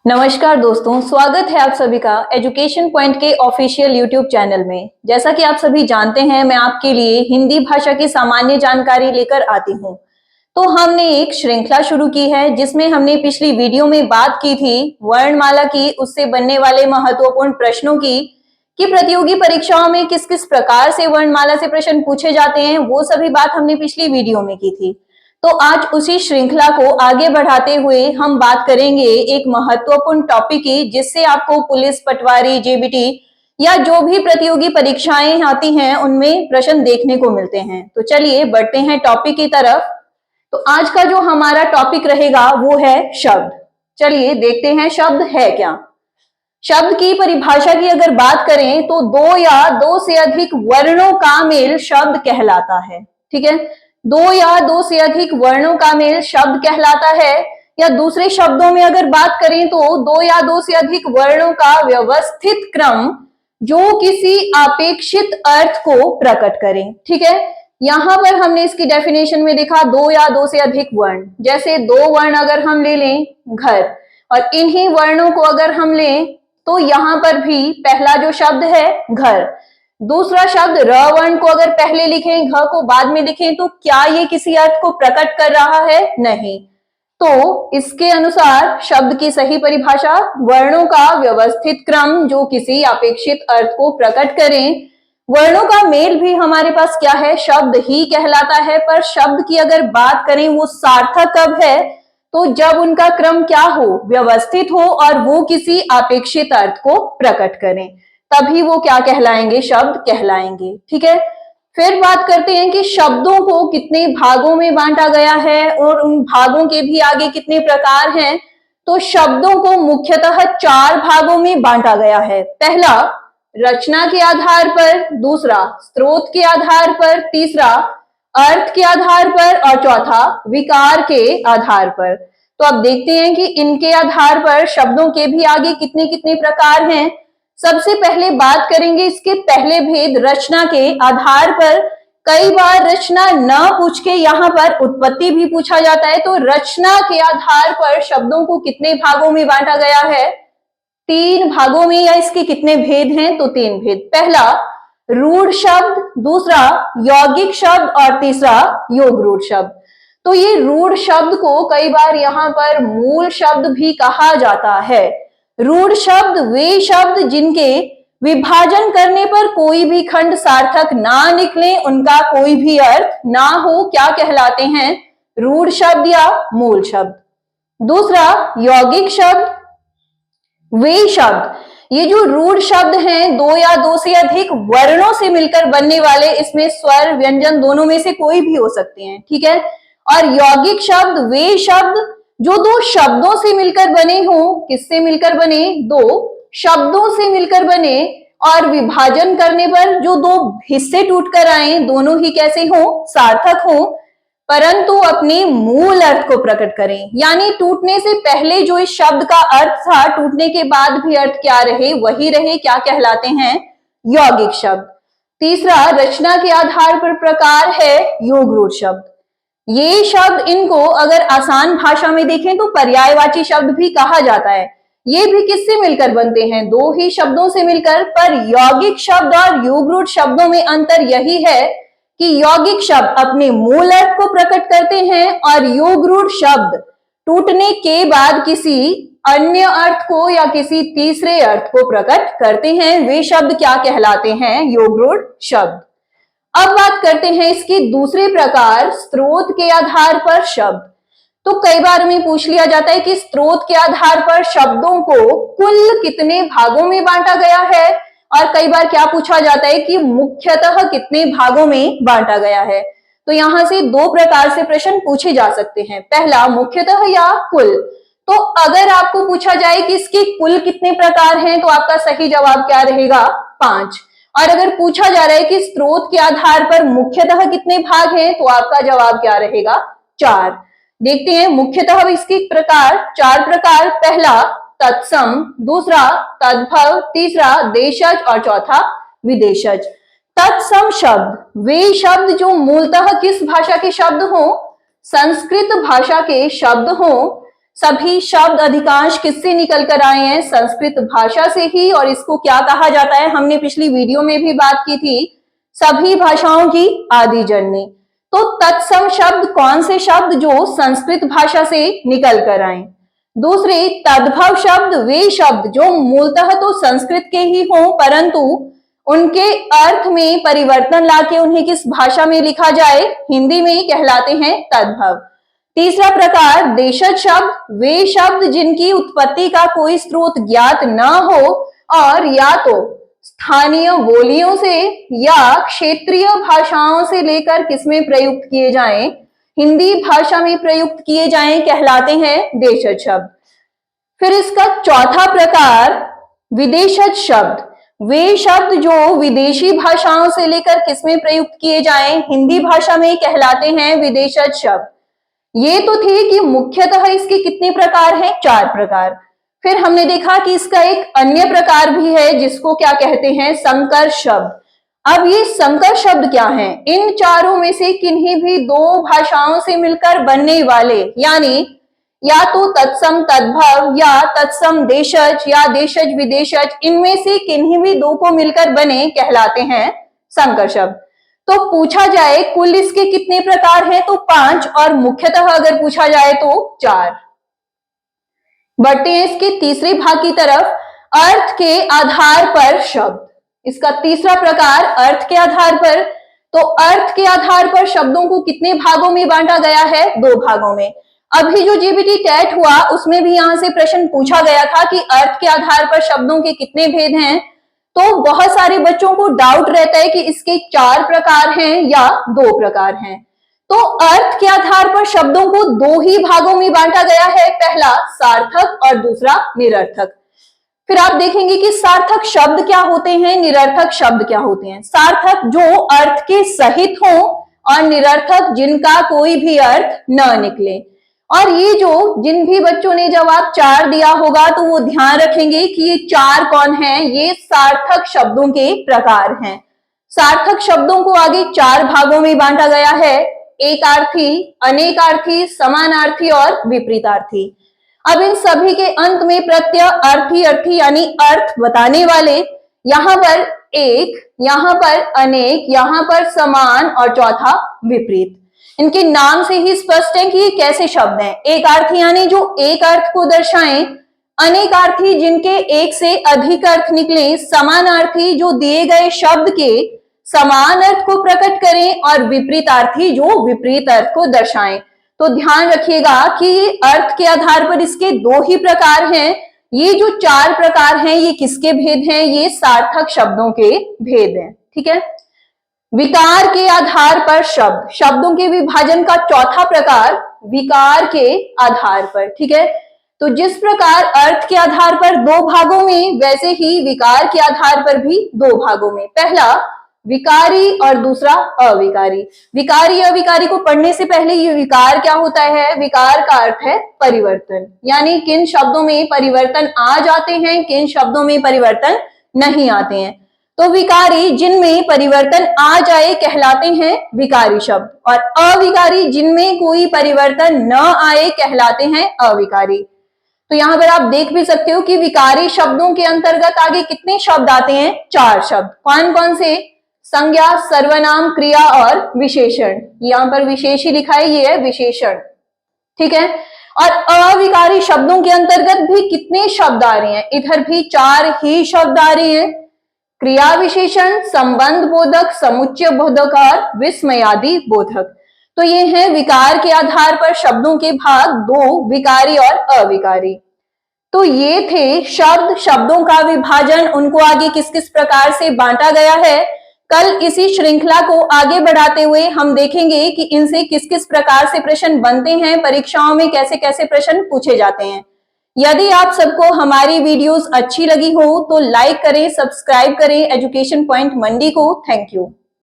नमस्कार दोस्तों, स्वागत है आप सभी का एजुकेशन पॉइंट के ऑफिशियल यूट्यूब चैनल में। जैसा कि आप सभी जानते हैं, मैं आपके लिए हिंदी भाषा की सामान्य जानकारी लेकर आती हूं। तो हमने एक श्रृंखला शुरू की है जिसमें हमने पिछली वीडियो में बात की थी वर्णमाला की, उससे बनने वाले महत्वपूर्ण प्रश्नों की, कि प्रतियोगी परीक्षाओं में किस किस प्रकार से वर्णमाला से प्रश्न पूछे जाते हैं। वो सभी बात हमने पिछली वीडियो में की थी। तो आज उसी श्रृंखला को आगे बढ़ाते हुए हम बात करेंगे एक महत्वपूर्ण टॉपिक की, जिससे आपको पुलिस, पटवारी, जेबीटी या जो भी प्रतियोगी परीक्षाएं आती हैं उनमें प्रश्न देखने को मिलते हैं। तो चलिए बढ़ते हैं टॉपिक की तरफ। तो आज का जो हमारा टॉपिक रहेगा वो है शब्द। चलिए देखते हैं शब्द है क्या। शब्द की परिभाषा की अगर बात करें तो दो या दो से अधिक वर्णों का मेल शब्द कहलाता है। ठीक है, दो या दो से अधिक वर्णों का मेल शब्द कहलाता है। या दूसरे शब्दों में अगर बात करें तो दो या दो से अधिक वर्णों का व्यवस्थित क्रम जो किसी अपेक्षित अर्थ को प्रकट करें। ठीक है, यहां पर हमने इसकी डेफिनेशन में देखा दो या दो से अधिक वर्ण, जैसे दो वर्ण अगर हम ले लें घर, और इन्हीं वर्णों को अगर हम लें तो यहां पर भी पहला जो शब्द है घर, दूसरा शब्द र वर्ण को अगर पहले लिखें, घ को बाद में लिखें, तो क्या ये किसी अर्थ को प्रकट कर रहा है? नहीं। तो इसके अनुसार शब्द की सही परिभाषा वर्णों का व्यवस्थित क्रम जो किसी अपेक्षित अर्थ को प्रकट करें। वर्णों का मेल भी हमारे पास क्या है? शब्द ही कहलाता है। पर शब्द की अगर बात करें वो सार्थक कब है? तो जब उनका क्रम क्या हो? व्यवस्थित हो और वो किसी अपेक्षित अर्थ को प्रकट करें, तभी वो क्या कहलाएंगे? शब्द कहलाएंगे। ठीक है, फिर बात करते हैं कि शब्दों को कितने भागों में बांटा गया है और उन भागों के भी आगे कितने प्रकार हैं। तो शब्दों को मुख्यतः चार भागों में बांटा गया है। पहला रचना के आधार पर, दूसरा स्रोत के आधार पर, तीसरा अर्थ के आधार पर और चौथा विकार के आधार पर। तो अब देखते हैं कि इनके आधार पर शब्दों के भी आगे कितने कितने प्रकार हैं। सबसे पहले बात करेंगे इसके पहले भेद रचना के आधार पर। कई बार रचना न पूछ के यहाँ पर उत्पत्ति भी पूछा जाता है। तो रचना के आधार पर शब्दों को कितने भागों में बांटा गया है? तीन भागों में। या इसके कितने भेद हैं? तो तीन भेद। पहला रूढ़ शब्द, दूसरा यौगिक शब्द और तीसरा योग रूढ़ शब्द। तो ये रूढ़ शब्द को कई बार यहाँ पर मूल शब्द भी कहा जाता है। रूढ़ शब्द वे शब्द जिनके विभाजन करने पर कोई भी खंड सार्थक ना निकले, उनका कोई भी अर्थ ना हो, क्या कहलाते हैं? रूढ़ शब्द या मूल शब्द। दूसरा यौगिक शब्द, वे शब्द, ये जो रूढ़ शब्द हैं दो या दो से अधिक वर्णों से मिलकर बनने वाले, इसमें स्वर व्यंजन दोनों में से कोई भी हो सकते हैं। ठीक है, और यौगिक शब्द वे शब्द जो दो शब्दों से मिलकर बने हों। किससे मिलकर बने? दो शब्दों से मिलकर बने, और विभाजन करने पर जो दो हिस्से टूटकर आए, दोनों ही कैसे हों? सार्थक हों, परंतु अपने मूल अर्थ को प्रकट करें। यानी टूटने से पहले जो इस शब्द का अर्थ था, टूटने के बाद भी अर्थ क्या रहे? वही रहे। क्या कहलाते हैं? यौगिक शब्द। तीसरा रचना के आधार पर प्रकार है योग रूढ़ शब्द। ये शब्द, इनको अगर आसान भाषा में देखें तो पर्यायवाची शब्द भी कहा जाता है। ये भी किससे मिलकर बनते हैं? दो ही शब्दों से मिलकर। पर यौगिक शब्द और योग रूढ़ शब्दों में अंतर यही है कि यौगिक शब्द अपने मूल अर्थ को प्रकट करते हैं और योग रूढ़ शब्द टूटने के बाद किसी अन्य अर्थ को या किसी तीसरे अर्थ को प्रकट करते हैं। वे शब्द क्या कहलाते हैं? योग रूढ़ शब्द। अब बात करते हैं इसके दूसरे प्रकार स्रोत के आधार पर शब्द। तो कई बार हमें पूछ लिया जाता है कि स्रोत के आधार पर शब्दों को कुल कितने भागों में बांटा गया है, और कई बार क्या पूछा जाता है कि मुख्यतः कितने भागों में बांटा गया है। तो यहां से दो प्रकार से प्रश्न पूछे जा सकते हैं, पहला मुख्यतः या कुल। तो अगर आपको पूछा जाए कि इसके कुल कितने प्रकार हैं, तो आपका सही जवाब क्या रहेगा? 5। और अगर पूछा जा रहा है कि स्रोत के आधार पर मुख्यतः कितने भाग हैं, तो आपका जवाब क्या रहेगा? 4। देखते हैं मुख्यतः इसके प्रकार, 4 प्रकार। पहला तत्सम, दूसरा तद्भव, तीसरा देशज और चौथा विदेशज। तत्सम शब्द वे शब्द जो मूलतः किस भाषा के शब्द हों? संस्कृत भाषा के शब्द हों। सभी शब्द अधिकांश किससे निकल कर आए हैं? संस्कृत भाषा से ही। और इसको क्या कहा जाता है? हमने पिछली वीडियो में भी बात की थी, सभी भाषाओं की आदि जननी। तो तत्सम शब्द कौन से शब्द? जो संस्कृत भाषा से निकल कर आए। दूसरे तद्भव शब्द वे शब्द जो मूलतः तो संस्कृत के ही हों परंतु उनके अर्थ में परिवर्तन लाके उन्हें किस भाषा में लिखा जाए? हिंदी में, कहलाते हैं तद्भव। तीसरा प्रकार देशज शब्द वे शब्द जिनकी उत्पत्ति का कोई स्रोत ज्ञात न हो और या तो स्थानीय बोलियों से या क्षेत्रीय भाषाओं से लेकर किसमें प्रयुक्त किए जाएं? हिंदी भाषा में प्रयुक्त किए जाएं, कहलाते हैं देशज शब्द। फिर इसका चौथा प्रकार विदेशज शब्द वे शब्द जो विदेशी भाषाओं से लेकर किसमें प्रयुक्त किए जाएं? हिंदी भाषा में, कहलाते हैं विदेशज शब्द। ये तो थे कि मुख्यतः इसके कितने प्रकार हैं? 4 प्रकार। फिर हमने देखा कि इसका एक अन्य प्रकार भी है जिसको क्या कहते हैं? संकर शब्द। अब ये संकर शब्द क्या हैं? इन चारों में से किन्हीं भी 2 भाषाओं से मिलकर बनने वाले, यानी या तो तत्सम तद्भव या तत्सम देशज या देशज विदेशज, इनमें से किन्हीं भी 2 को मिलकर बने, कहलाते हैं संकर शब्द। तो पूछा जाए कुल इसके कितने प्रकार हैं? तो 5, और मुख्यतः अगर पूछा जाए तो 4। बढ़ते हैं इसके तीसरे भाग की तरफ, अर्थ के आधार पर शब्द। इसका तीसरा प्रकार अर्थ के आधार पर। तो अर्थ के आधार पर शब्दों को कितने भागों में बांटा गया है? 2 भागों में। अभी जो जेबीटी टेट हुआ उसमें भी यहां से प्रश्न पूछा गया था कि अर्थ के आधार पर शब्दों के कितने भेद हैं। तो बहुत सारे बच्चों को डाउट रहता है कि इसके 4 प्रकार हैं या 2 प्रकार हैं। तो अर्थ के आधार पर शब्दों को 2 ही भागों में बांटा गया है, पहला सार्थक और दूसरा निरर्थक। फिर आप देखेंगे कि सार्थक शब्द क्या होते हैं, निरर्थक शब्द क्या होते हैं। सार्थक जो अर्थ के सहित हो और निरर्थक जिनका कोई भी अर्थ न निकले। और ये जो जिन भी बच्चों ने जवाब 4 दिया होगा तो वो ध्यान रखेंगे कि ये 4 कौन हैं? ये सार्थक शब्दों के प्रकार हैं। सार्थक शब्दों को आगे 4 भागों में बांटा गया है, एकार्थी, अनेकार्थी, समानार्थी और विपरीतार्थी। अब इन सभी के अंत में प्रत्यय अर्थी अर्थी यानी अर्थ बताने वाले, यहां पर एक, यहां पर अनेक, यहां पर समान और चौथा विपरीत। इनके नाम से ही स्पष्ट है कि ये कैसे शब्द हैं। एकार्थी यानी जो एक अर्थ को दर्शाएं, अनेकार्थी जिनके एक से अधिक अर्थ निकले, समानार्थी जो दिए गए शब्द के समान अर्थ को प्रकट करें और विपरीतार्थी जो विपरीत अर्थ को दर्शाएं। तो ध्यान रखिएगा कि अर्थ के आधार पर इसके 2 ही प्रकार हैं। ये जो 4 प्रकार हैं ये किसके भेद हैं? ये सार्थक शब्दों के भेद हैं। ठीक है। विकार के आधार पर शब्द, शब्दों के विभाजन का चौथा प्रकार विकार के आधार पर। ठीक है। तो जिस प्रकार अर्थ के आधार पर 2 भागों में, वैसे ही विकार के आधार पर भी 2 भागों में। पहला विकारी और दूसरा अविकारी। विकारी अविकारी को पढ़ने से पहले ये विकार क्या होता है? विकार का अर्थ है परिवर्तन, यानी किन शब्दों में परिवर्तन आ जाते हैं, किन शब्दों में परिवर्तन नहीं आते हैं। तो विकारी जिनमें परिवर्तन आ जाए कहलाते हैं विकारी शब्द, और अविकारी जिनमें कोई परिवर्तन न आए कहलाते हैं अविकारी। तो यहां पर आप देख भी सकते हो कि विकारी शब्दों के अंतर्गत आगे कितने शब्द आते हैं? 4 शब्द। कौन कौन से? संज्ञा, सर्वनाम, क्रिया और विशेषण। यहाँ पर विशेष ही लिखा है, ये है विशेषण। ठीक है। और अविकारी शब्दों के अंतर्गत भी कितने शब्द आ रहे हैं? इधर भी 4 ही शब्द आ रहे हैं। क्रिया विशेषण, संबंध बोधक, समुच्चय बोधक और विस्मयादि बोधक। तो ये है विकार के आधार पर शब्दों के भाग 2, विकारी और अविकारी। तो ये थे शब्द, शब्दों का विभाजन, उनको आगे किस किस प्रकार से बांटा गया है। कल इसी श्रृंखला को आगे बढ़ाते हुए हम देखेंगे कि इनसे किस किस प्रकार से प्रश्न बनते हैं, परीक्षाओं में कैसे कैसे प्रश्न पूछे जाते हैं। यदि आप सबको हमारी वीडियोस अच्छी लगी हो तो लाइक करें, सब्सक्राइब करें एजुकेशन पॉइंट मंडी को। Thank you.